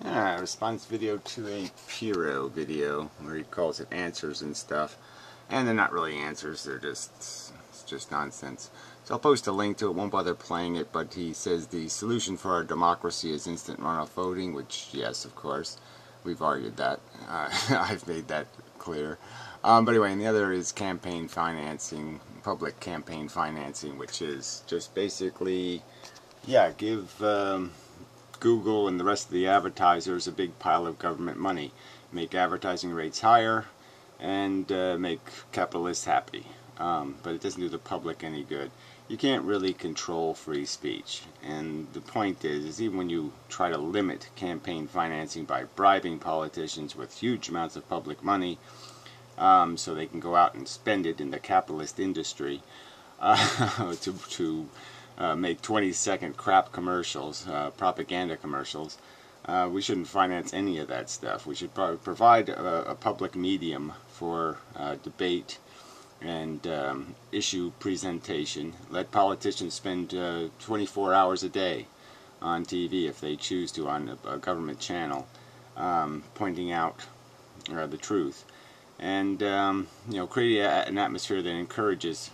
Response video to a Piro video where he calls it answers and stuff. And they're not really answers, it's just nonsense. So I'll post a link to it, won't bother playing it, but he says the solution for our democracy is instant runoff voting, which, yes, of course, we've argued that. I've made that clear. But anyway, and the other is campaign financing, public campaign financing, which is just basically, give Google and the rest of the advertisers a big pile of government money, make advertising rates higher, and make capitalists happy. But it doesn't do the public any good. You can't really control free speech. And the point is even when you try to limit campaign financing by bribing politicians with huge amounts of public money so they can go out and spend it in the capitalist industry to make 20-second crap commercials, propaganda commercials. We shouldn't finance any of that stuff. We should provide a public medium for debate and issue presentation. Let politicians spend 24 hours a day on TV if they choose to, on a government channel, pointing out the truth. And create an atmosphere that encourages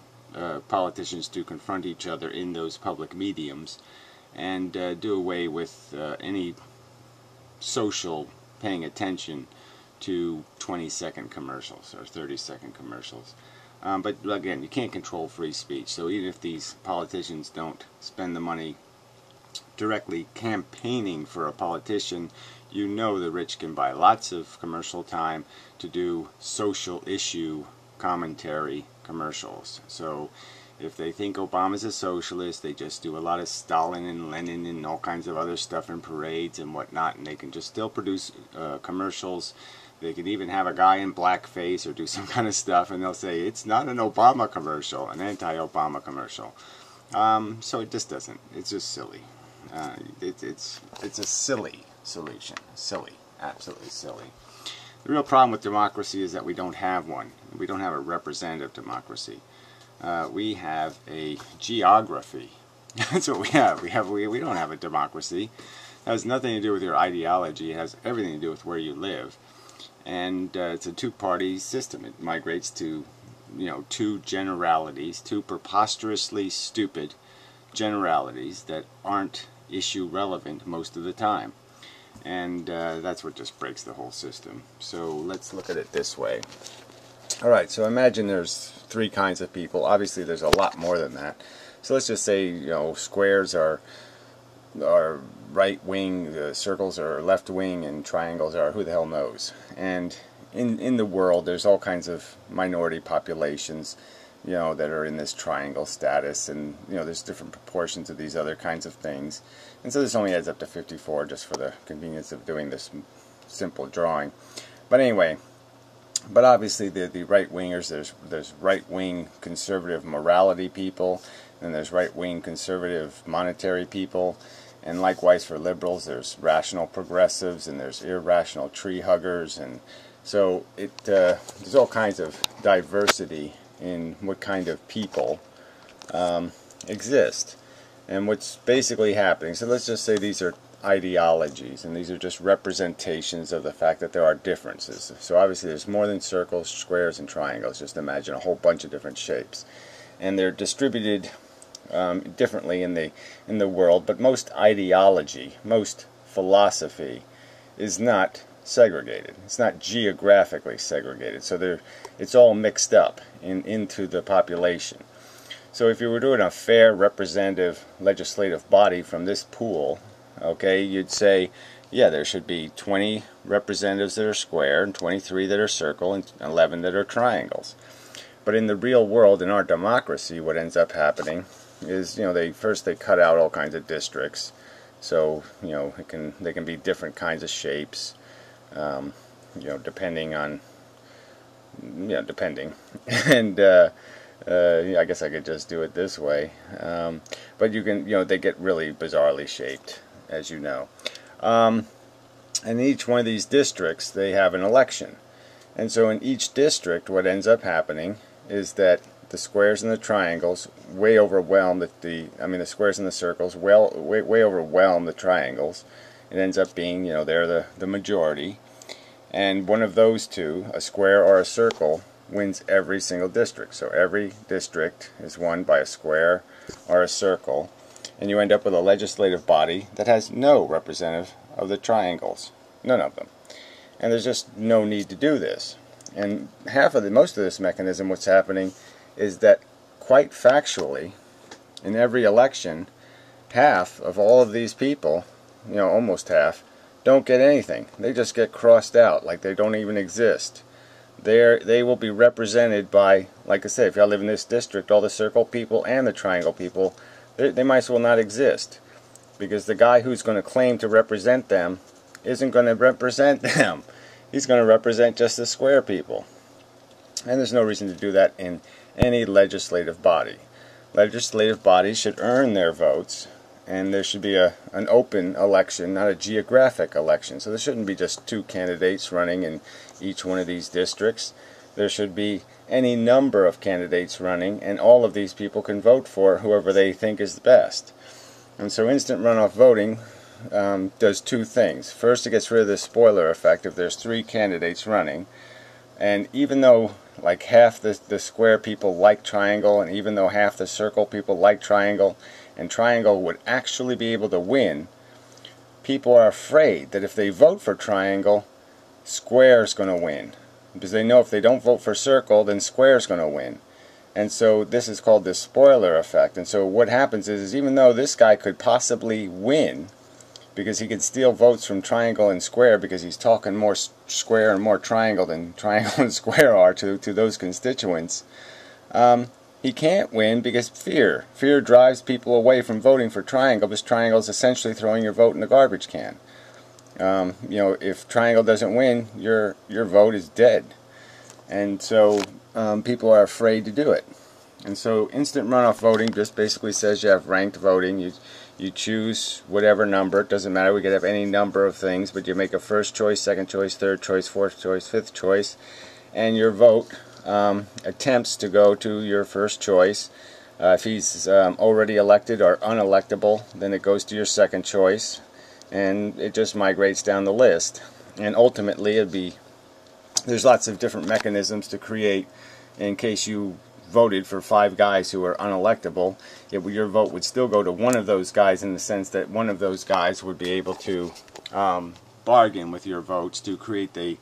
politicians to confront each other in those public mediums, and do away with any social paying attention to 20-second commercials or 30-second commercials. But again, you can't control free speech, so even if these politicians don't spend the money directly campaigning for a politician, you know the rich can buy lots of commercial time to do social issue commentary commercials. So if they think Obama's a socialist, they just do a lot of Stalin and Lenin and all kinds of other stuff in parades and whatnot, and they can just still produce commercials. They could even have a guy in blackface or do some kind of stuff, and they'll say it's not an Obama commercial, an anti-Obama commercial. So it just doesn't. It's just silly. It's a silly solution. Silly. Absolutely silly. The real problem with democracy is that we don't have one. We don't have a representative democracy. We have a geography. That's what we have. We don't have a democracy. It has nothing to do with your ideology. It has everything to do with where you live. And it's a two-party system. It migrates to, two generalities, two preposterously stupid generalities that aren't issue relevant most of the time. And that's what just breaks the whole system. So let's look at it this way. Alright, so imagine there's three kinds of people. Obviously there's a lot more than that. So let's just say, squares are right wing, the circles are left wing, and triangles are who the hell knows. And in the world there's all kinds of minority populations that are in this triangle status, and there's different proportions of these other kinds of things. And so this only adds up to 54 just for the convenience of doing this simple drawing. But anyway, obviously the right wingers, there's right wing conservative morality people, and there's right wing conservative monetary people. And likewise for liberals, there's rational progressives and there's irrational tree huggers, and so there's all kinds of diversity in what kind of people exist and what's basically happening. So let's just say these are ideologies, and these are just representations of the fact that there are differences. So obviously there's more than circles, squares, and triangles. Just imagine a whole bunch of different shapes, and they're distributed differently in the world. But most ideology, most philosophy, is not segregated. It's not geographically segregated. So it's all mixed up into the population. So if you were doing a fair representative legislative body from this pool, okay, you'd say, yeah, there should be 20 representatives that are square and 23 that are circle and 11 that are triangles. But in the real world, in our democracy, what ends up happening is, they cut out all kinds of districts. So, they can be different kinds of shapes, depending on, and I guess I could just do it this way. But you can, they get really bizarrely shaped, as you know. And in each one of these districts, they have an election. And so in each district, what ends up happening is that the squares and the triangles way overwhelm the squares and the circles way overwhelm the triangles, it ends up being, they're the majority. And one of those two, a square or a circle, wins every single district. So every district is won by a square or a circle. And you end up with a legislative body that has no representative of the triangles. None of them. And there's just no need to do this. And most of this mechanism, what's happening is that quite factually, in every election, half of all of these people, almost half, don't get anything. They just get crossed out like they don't even exist. They will be represented by, like I say, if y'all live in this district, all the circle people and the triangle people, they might as well not exist. Because the guy who's going to claim to represent them isn't going to represent them. He's going to represent just the square people. And there's no reason to do that in any legislative body. Legislative bodies should earn their votes, and there should be an open election, not a geographic election. So there shouldn't be just two candidates running in each one of these districts. There should be any number of candidates running, and all of these people can vote for whoever they think is the best. And so instant runoff voting does two things. First, it gets rid of the spoiler effect if there's three candidates running. And even though like half the square people like triangle, and even though half the circle people like triangle, and triangle would actually be able to win, people are afraid that if they vote for triangle, square's going to win. Because they know if they don't vote for circle, then square's going to win. And so this is called the spoiler effect. And so what happens is even though this guy could possibly win, because he could steal votes from triangle and square because he's talking more square and more triangle than triangle and square are to those constituents, he can't win because fear. Fear drives people away from voting for triangle because triangle is essentially throwing your vote in the garbage can. If triangle doesn't win, your vote is dead. And so people are afraid to do it. And so instant runoff voting just basically says you have ranked voting. You choose whatever number. It doesn't matter. We could have any number of things, but you make a first choice, second choice, third choice, fourth choice, fifth choice, and your vote attempts to go to your first choice. If he's already elected or unelectable, then it goes to your second choice, and it just migrates down the list. And ultimately, there's lots of different mechanisms to create in case you voted for 5 guys who are unelectable. Your vote would still go to one of those guys in the sense that one of those guys would be able to bargain with your votes to create the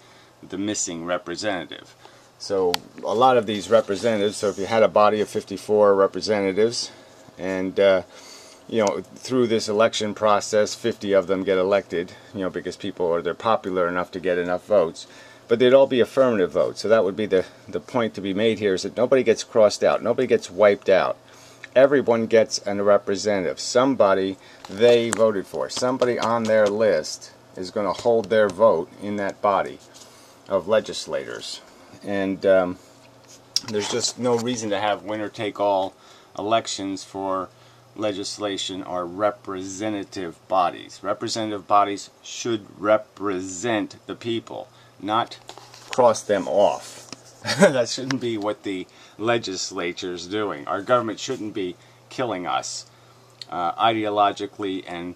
missing representative. So a lot of these representatives, so if you had a body of 54 representatives, and through this election process 50 of them get elected, because they're popular enough to get enough votes. But they'd all be affirmative votes. So that would be the point to be made here, is that nobody gets crossed out. Nobody gets wiped out. Everyone gets a representative. Somebody they voted for. Somebody on their list is going to hold their vote in that body of legislators. And there's just no reason to have winner-take-all elections for legislation or representative bodies. Representative bodies should represent the people, not cross them off. That shouldn't be what the legislature is doing. Our government shouldn't be killing us ideologically and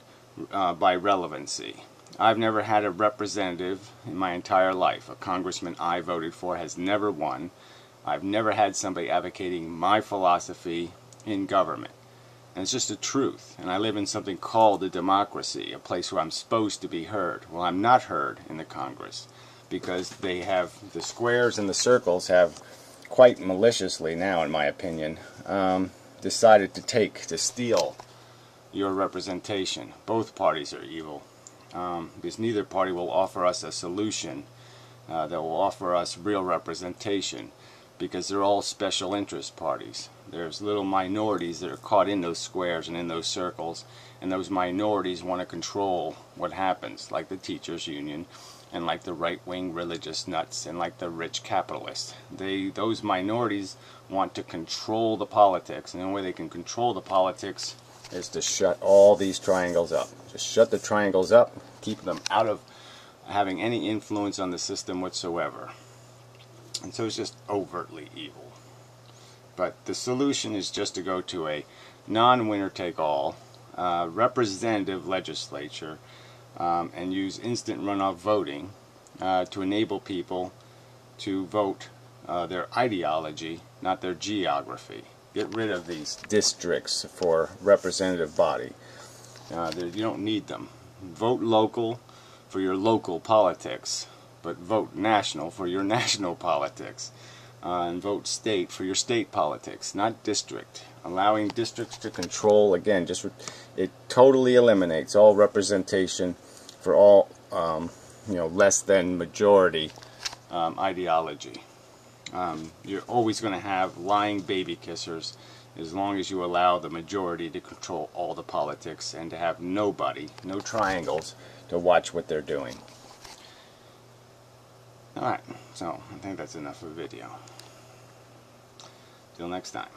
by relevancy. I've never had a representative in my entire life. A congressman I voted for has never won. I've never had somebody advocating my philosophy in government. And it's just the truth. And I live in something called a democracy, a place where I'm supposed to be heard. Well, I'm not heard in the Congress, because the squares and the circles have, quite maliciously now in my opinion, decided to steal your representation. Both parties are evil, because neither party will offer us a solution that will offer us real representation, because they're all special interest parties. There's little minorities that are caught in those squares and in those circles, and those minorities want to control what happens, like the teachers union, and like the right-wing religious nuts, and like the rich capitalists. Those minorities want to control the politics, and the only way they can control the politics is to shut all these triangles up. Just shut the triangles up, keep them out of having any influence on the system whatsoever. And so it's just overtly evil. But the solution is just to go to a non-winner-take-all representative legislature and use instant runoff voting to enable people to vote their ideology, not their geography. Get rid of these districts for representative body. You don't need them. Vote local for your local politics, but vote national for your national politics. And vote state for your state politics, not district. Allowing districts to control, again, it totally eliminates all representation for all less than majority ideology. You're always going to have lying baby kissers as long as you allow the majority to control all the politics and to have nobody, no triangles, to watch what they're doing. Alright, so I think that's enough of a video. Till next time.